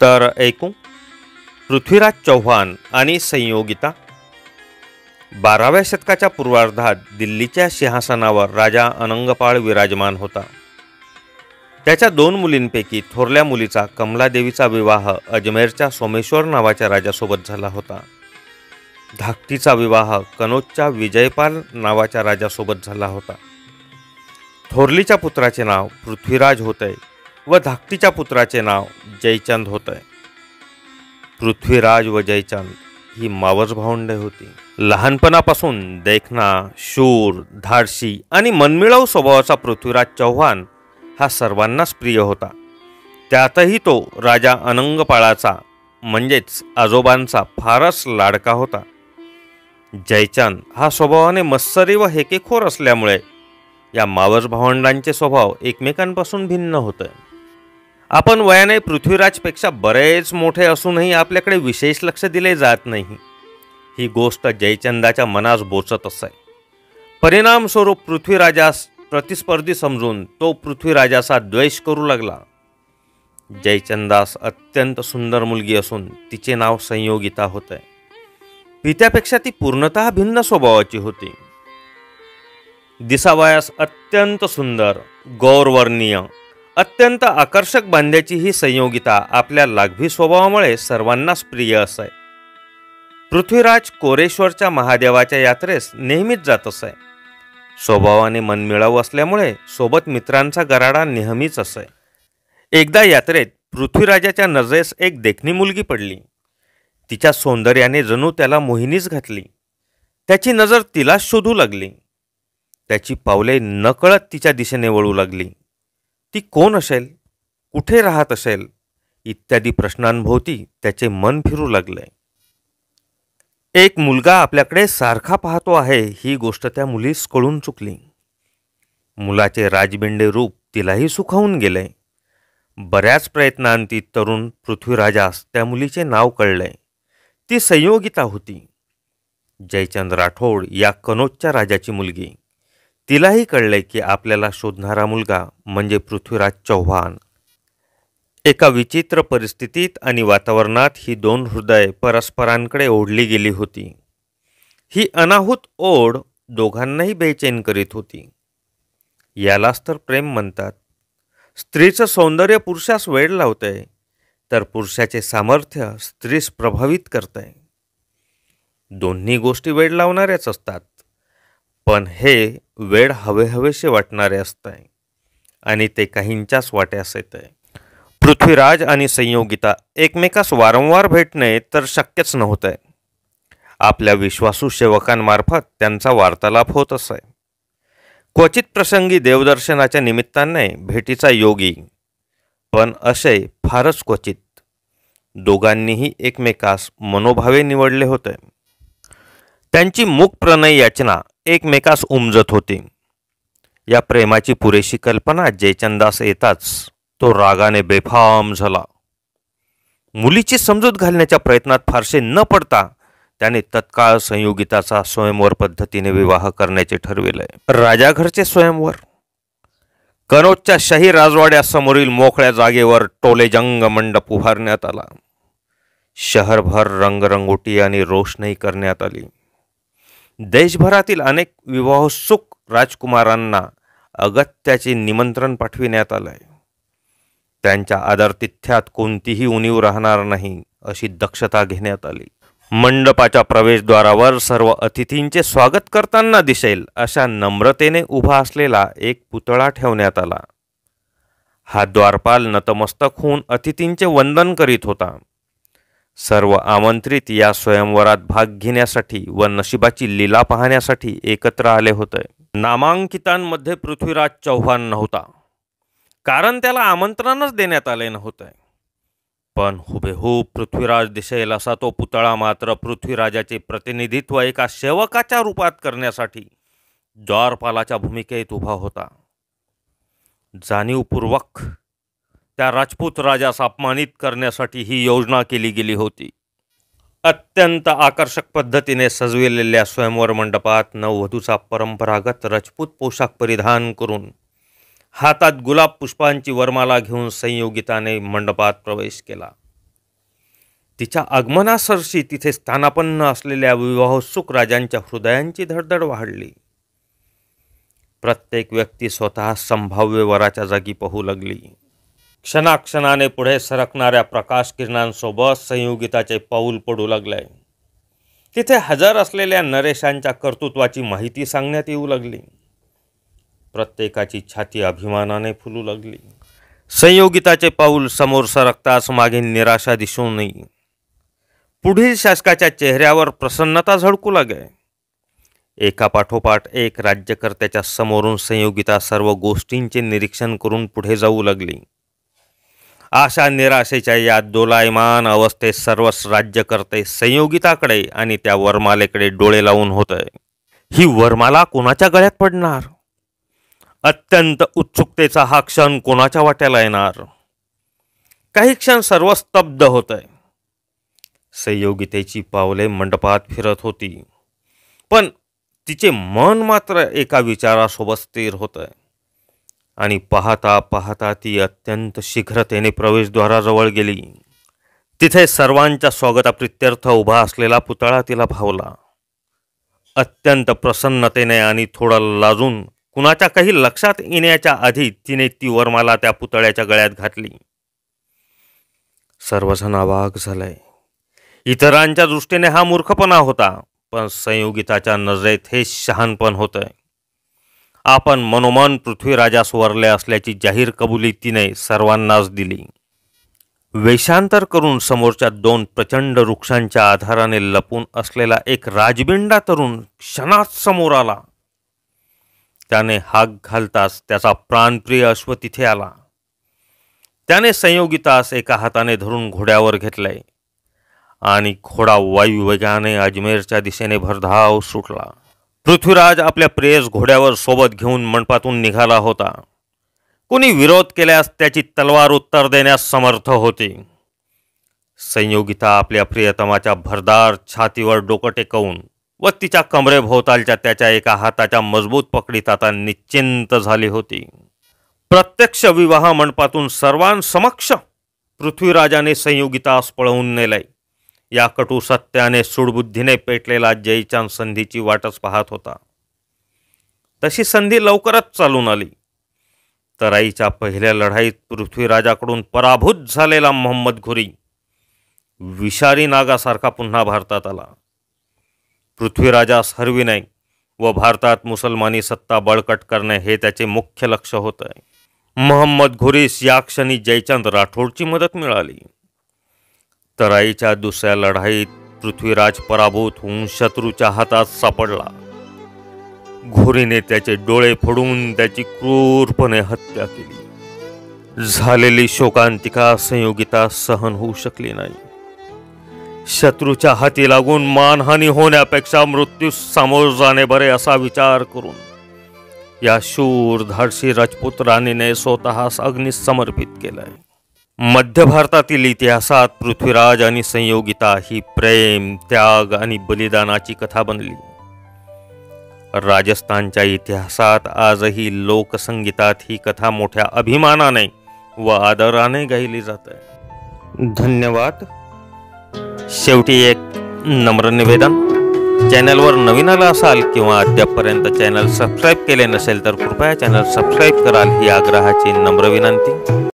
तर ऐकू पृथ्वीराज चौहान आणि संयोगिता. 12व्या शतकाच्या पूर्वार्धात दिल्लीच्या सिंहासनावर राजा अनंगपाळ विराजमान होता. त्याच्या 2 मुलींपैकी थोरल्या मुलीचा कमलादेवीचा विवाह अजमेरच्या सोमेश्वर नावाच्या राजासोबत झाला होता. धाकटीचा विवाह कनौजच्या विजयपाल नावाच्या राजासोबत झाला होता. थोरलीच्या पुत्राचे नाव पृथ्वीराज होते व धाकटीच्या पुत्राचे नाव जयचंद होते. पृथ्वीराज व जयचंद ही मावस भावंडे होती. लहानपणापासून देखणा, शूर, धाडसी आणि मनमिळाऊ स्वभावाचा पृथ्वीराज चौहान हा सर्वांनाच प्रिय होता. त्यातही तो राजा अनंगपाळाचा म्हणजेच आजोबांचा फारच लाडका होता. जयचंद हा स्वभावाने मत्सरी व हेकेखोर असल्यामुळे या मावस भावंडांचे स्वभाव एकमेकांपासून भिन्न होते. आपण वयाने पृथ्वीराजपेक्षा बरेच मोठे असूनही आपल्याकडे विशेष लक्ष दिले जात नाही, ही गोष्ट जयचंदाच्या मनास बोचत असे. परिणामस्वरूप पृथ्वीराजास प्रतिस्पर्धी समजून तो पृथ्वीराजाचा द्वेष करू लागला. जयचंदास अत्यंत सुंदर मुलगी असून तिचे नाव संयोगिता होते. पित्यापेक्षा ती पूर्णतः भिन्न स्वभावाची होती. दिसावयास अत्यंत सुंदर, गौरवर्णीय, अत्यंत आकर्षक बांध्याची ही संयोगिता आपल्या लाघवी स्वभावामुळे सर्वांनाच प्रिय असे. पृथ्वीराज कोरेश्वरच्या महादेवाच्या यात्रेस नेहमीच जात असे. स्वभावाने मनमिळाऊ असल्यामुळे सोबत मित्रांचा गराडा नेहमीच असे. एकदा यात्रेत पृथ्वीराजाच्या नजरेस एक देखणी मुलगी पडली. तिच्या सौंदर्याने जणू त्याला मोहिनीच घातली. त्याची नजर तिलाच शोधू लागली. त्याची पावले नकळत तिच्या दिशेने वळू लागली. ती कोण असेल, कुठे राहत असेल इत्यादी प्रश्नांभोवती त्याचे मन फिरू लागले. एक मुलगा आपल्याकडे सारखा पाहतो आहे ही गोष्ट त्या मुलीस कळून चुकली. मुलाचे राजबिंडे रूप तिलाही सुखावून गेले. बऱ्याच प्रयत्नांती तरुण पृथ्वीराजास त्या मुलीचे नाव कळले. ती संयोगिता होती, जयचंद राठोड या कनौजच्या राजाची मुलगी. तिलाही कळले की आपल्याला शोधणारा मुलगा म्हणजे पृथ्वीराज चौहान. एका विचित्र परिस्थितीत आणि वातावरणात ही 2 हृदय परस्परांकडे ओढली गेली होती. ही अनाहूत ओढ दोघांनाही बेचैन करीत होती. यालाच तर प्रेम म्हणतात. स्त्रीचं सौंदर्य पुरुषास वेड लावते, तर पुरुषाचे सामर्थ्य स्त्रीस प्रभावित करते. दोन्ही गोष्टी वेड लावणाऱ्याच असतात, पण हे वेड हवेहवेसे वाटणारे असते आणि ते काहींच्याच वाट्यास येते. पृथ्वीराज आणि संयोगिता एकमेकास वारंवार भेटणे तर शक्यच नव्हते. आपल्या विश्वासू सेवकांमार्फत त्यांचा वार्तालाप होत असे. क्वचित प्रसंगी देवदर्शनाच्या निमित्ताने भेटीचा योगी, पण असे फारच क्वचित. दोघांनीही एकमेकास मनोभावे निवडले होते. त्यांची मूक प्रणय याचना एकमेकास उमजत होती. या प्रेमाची पुरेशी कल्पना जयचंदास येताच तो रागाने बेफाम झाला. मुलीची समजूत घालण्याच्या प्रयत्नात फारसे न पडता त्याने तत्काळ संयोगिताचा स्वयंवर पद्धतीने विवाह करण्याचे ठरविले. राजाघरचे स्वयंवर कनौजच्या शाही राजवाड्यासमोरील मोकळ्या जागेवर टोलेजंग मंडप उभारण्यात आला. शहरभर रंगरंगोटी आणि रोषणाई करण्यात आली. देशभरातील अनेक विवाहोत्सुक राजकुमारांना अगत्याचे निमंत्रण पाठविण्यात आले. त्यांच्या आदरातिथ्यात कोणतीही उणीव राहणार नाही अशी दक्षता घेण्यात आली. मंडपाच्या प्रवेशद्वारावर सर्व अतिथींचे स्वागत करताना दिसेल अशा नम्रतेने उभा असलेला एक पुतळा ठेवण्यात आला. हा द्वारपाल नतमस्तक होऊन अतिथींचे वंदन करीत होता. सर्व आमंत्रित या स्वयंवरात भाग घेण्यासाठी व नशिबाची लीला पाहण्यासाठी एकत्र आले होते. नामांकितांमध्ये पृथ्वीराज चौहान नव्हता, कारण त्याला आमंत्रणच देण्यात आले नव्हते. पण हुबेहूब पृथ्वीराज दिसेल असा तो पुतळा मात्र पृथ्वीराजाचे प्रतिनिधित्व एका सेवकाच्या रूपात करण्यासाठी द्वारपालाच्या भूमिकेत उभा होता. जाणीवपूर्वक त्या राजपूत राजास अपमानित करण्यासाठी ही योजना केली गेली होती. अत्यंत आकर्षक पद्धतीने सजविलेल्या स्वयंवर मंडपात नववधूचा परंपरागत राजपूत पोशाख परिधान करून हातात गुलाब पुष्पांची वरमाला घेऊन संयोगिताने मंडपात प्रवेश केला. तिच्या आगमनासरशी तिथे स्थानापन्न असलेल्या विवाहोत्सुक राजांच्या हृदयांची धडधड वाढली. प्रत्येक व्यक्ती स्वतः संभाव्य वराच्या जागी पाहू लागली. क्षणाक्षणाने पुढे सरकणाऱ्या प्रकाश किरणांसोबत संयोगिताचे पाऊल पडू लागले. तिथे हजर असलेल्या नरेशांच्या कर्तृत्वाची माहिती सांगण्यात येऊ लागली. प्रत्येकाची छाती अभिमानाने फुलू लागली. संयोगिताचे पाऊल समोर सरकताच मागे निराशा दिसून नाही. पुढील शासकाच्या चेहऱ्यावर प्रसन्नता झळकू लागे. एका पाठोपाठ एक राज्यकर्त्याच्या समोरून संयोगिता सर्व गोष्टींचे निरीक्षण करून पुढे जाऊ लागली. आशा निराशेच्या या दोलायमान अवस्थेत सर्वच राज्यकर्ते संयोगिताकडे आणि त्या वरमालेकडे डोळे लावून होते. ही वरमाला कोणाच्या गळ्यात पडणार? अत्यंत उत्सुकतेचा हा क्षण कोणाच्या वाट्याला येणार? काही क्षण सर्व स्तब्ध होते. संयोगितेची पावले मंडपात फिरत होती, पण तिचे मन मात्र एका विचारासोबत स्थिर होते. आणि पाहता पाहता ती अत्यंत शीघ्रतेने प्रवेशद्वाराजवळ गेली. तिथे सर्वांच्या स्वागताप्रित्यर्थ उभा असलेला पुतळा तिला भावला. अत्यंत प्रसन्नतेने आणि थोडा लाजून कुणाच्या काही लक्षात येण्याच्या आधी तिने ती वरमाला त्या पुतळ्याच्या गळ्यात घातली. सर्वजण अवाक झाले. इतरांच्या दृष्टीने हा मूर्खपणा होता, पण संयोगिताच्या नजरेत हे शहाणपण होते. आपण मनोमन पृथ्वीराजास वरले असल्याची जाहीर कबुली तिने सर्वांनाच दिली. वेषांतर करून समोरच्या दोन प्रचंड वृक्षांच्या आधाराने लपून असलेला एक राजबिंडा तरुण क्षणात समोर आला. त्याने हाक घालताच त्याचा प्राणप्रिय अश्व तिथे आला. त्याने संयोगितास एका हाताने धरून घोड्यावर घेतले आणि घोडा वायुवेगाने अजमेरच्या दिशेने भरधाव सुटला. पृथ्वीराज आपल्या प्रेयस घोड्यावर सोबत घेऊन मंडपातून निघाला होता. कोणी विरोध केल्यास त्याची तलवार उत्तर देण्यास समर्थ होती. संयोगिता आपल्या प्रियतमाच्या भरदार छातीवर डोकं टेकवून व तिच्या कमरेभोवतालच्या त्याच्या एका हाताच्या मजबूत पकडीत आता निश्चिंत झाली होती. प्रत्यक्ष विवाह मंडपातून सर्वांसमक्ष पृथ्वीराजाने संयोगितास पळवून नेले. या कटू सत्याने सूडबुद्धीने पेटलेला जयचांद संधीची वाटच पाहत होता. तशी संधी लवकरच चालून आली. तराईच्या पहिल्या लढाईत पृथ्वीराजाकडून पराभूत झालेला मोहम्मद घोरी विषारी नागासारखा पुन्हा भारतात आला. पृथ्वीराजास हरविणे व भारतात मुसलमानी सत्ता बळकट करणे हे त्याचे मुख्य लक्ष होते. मोहम्मद घोरीस या क्षणी जयचंद राठोडची मदत मिळाली. तराईच्या दुसऱ्या लढाईत पृथ्वीराज पराभूत होऊन शत्रूच्या हातात सापडला. घोरीने त्याचे डोळे फोडून त्याची क्रूरपणे हत्या केली. झालेली शोकांतिका संयोगिता सहन होऊ शकली नाही. शत्रूच्या हाती लागून मानहानी होण्यापेक्षा मृत्यूस सामोर जाणे बरे असा विचार करून या शूर धाडसी राजपूत राणीने स्वतःस अग्नीस समर्पित केलाय. मध्य भारतातील इतिहासात पृथ्वीराज आणि संयोगिता ही प्रेम, त्याग आणि बलिदानाची कथा बनली. राजस्थानच्या इतिहासात आजही लोकसंगीतात ही कथा मोठ्या अभिमानाने व आदराने गायली जाते. धन्यवाद. शेवटी एक नम्र निवेदन, चॅनलवर नवीन आला असाल किंवा अद्यापपर्यंत चॅनल सबस्क्राईब केले नसेल तर कृपया चॅनल सबस्क्राईब कराल ही आग्रहाची नम्र विनंती.